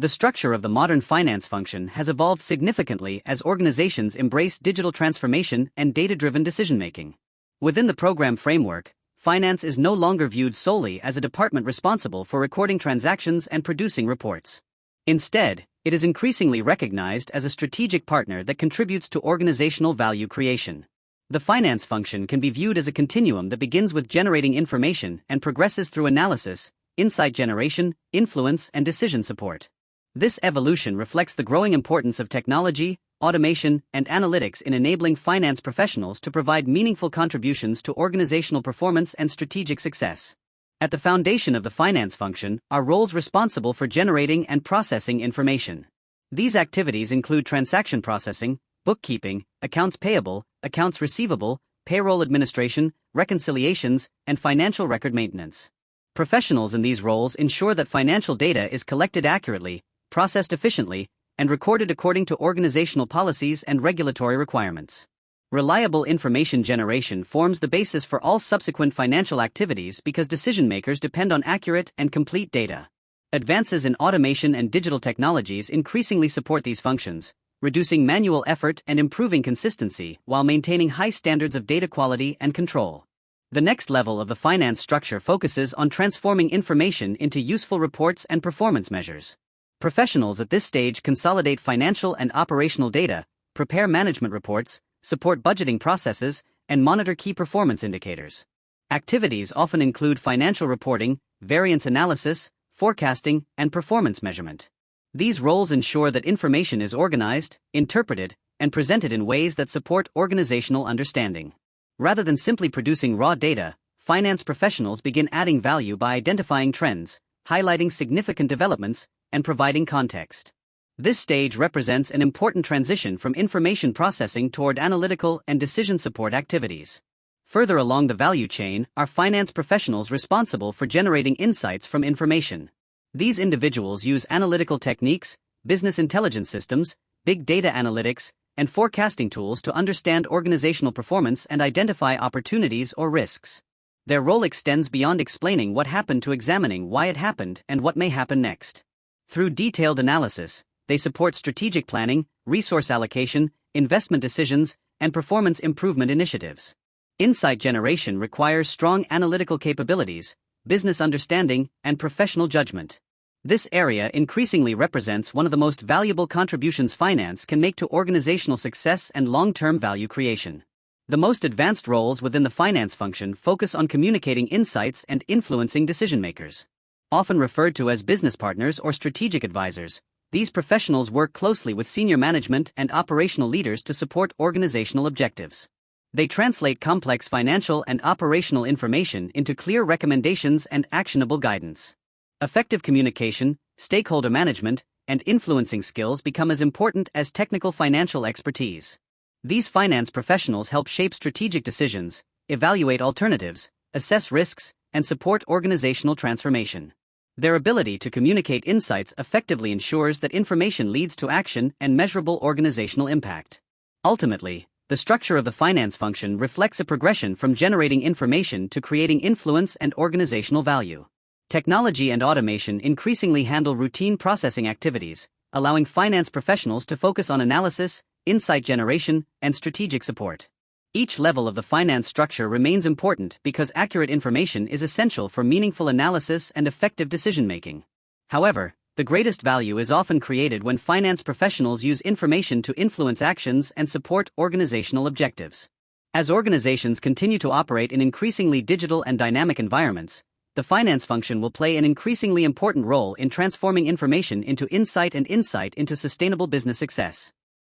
The structure of the modern finance function has evolved significantly as organizations embrace digital transformation and data-driven decision-making. Within the program framework, finance is no longer viewed solely as a department responsible for recording transactions and producing reports. Instead, it is increasingly recognized as a strategic partner that contributes to organizational value creation. The finance function can be viewed as a continuum that begins with generating information and progresses through analysis, insight generation, influence, and decision support. This evolution reflects the growing importance of technology, automation, and analytics in enabling finance professionals to provide meaningful contributions to organizational performance and strategic success. At the foundation of the finance function are roles responsible for generating and processing information. These activities include transaction processing, bookkeeping, accounts payable, accounts receivable, payroll administration, reconciliations, and financial record maintenance. Professionals in these roles ensure that financial data is collected accurately, processed efficiently, and recorded according to organizational policies and regulatory requirements. Reliable information generation forms the basis for all subsequent financial activities because decision-makers depend on accurate and complete data. Advances in automation and digital technologies increasingly support these functions, reducing manual effort and improving consistency while maintaining high standards of data quality and control. The next level of the finance structure focuses on transforming information into useful reports and performance measures. Professionals at this stage consolidate financial and operational data, prepare management reports, support budgeting processes, and monitor key performance indicators. Activities often include financial reporting, variance analysis, forecasting, and performance measurement. These roles ensure that information is organized, interpreted, and presented in ways that support organizational understanding. Rather than simply producing raw data, finance professionals begin adding value by identifying trends, highlighting significant developments, and providing context. This stage represents an important transition from information processing toward analytical and decision support activities. Further along the value chain are finance professionals responsible for generating insights from information. These individuals use analytical techniques, business intelligence systems, big data analytics, and forecasting tools to understand organizational performance and identify opportunities or risks. Their role extends beyond explaining what happened to examining why it happened and what may happen next. Through detailed analysis, they support strategic planning, resource allocation, investment decisions, and performance improvement initiatives. Insight generation requires strong analytical capabilities, business understanding, and professional judgment. This area increasingly represents one of the most valuable contributions finance can make to organizational success and long-term value creation. The most advanced roles within the finance function focus on communicating insights and influencing decision-makers. Often referred to as business partners or strategic advisors, these professionals work closely with senior management and operational leaders to support organizational objectives. They translate complex financial and operational information into clear recommendations and actionable guidance. Effective communication, stakeholder management, and influencing skills become as important as technical financial expertise. These finance professionals help shape strategic decisions, evaluate alternatives, assess risks, and support organizational transformation. Their ability to communicate insights effectively ensures that information leads to action and measurable organizational impact. Ultimately, the structure of the finance function reflects a progression from generating information to creating influence and organizational value. Technology and automation increasingly handle routine processing activities, allowing finance professionals to focus on analysis, insight generation, and strategic support. Each level of the finance structure remains important because accurate information is essential for meaningful analysis and effective decision-making. However, the greatest value is often created when finance professionals use information to influence actions and support organizational objectives. As organizations continue to operate in increasingly digital and dynamic environments, the finance function will play an increasingly important role in transforming information into insight and insight into sustainable business success.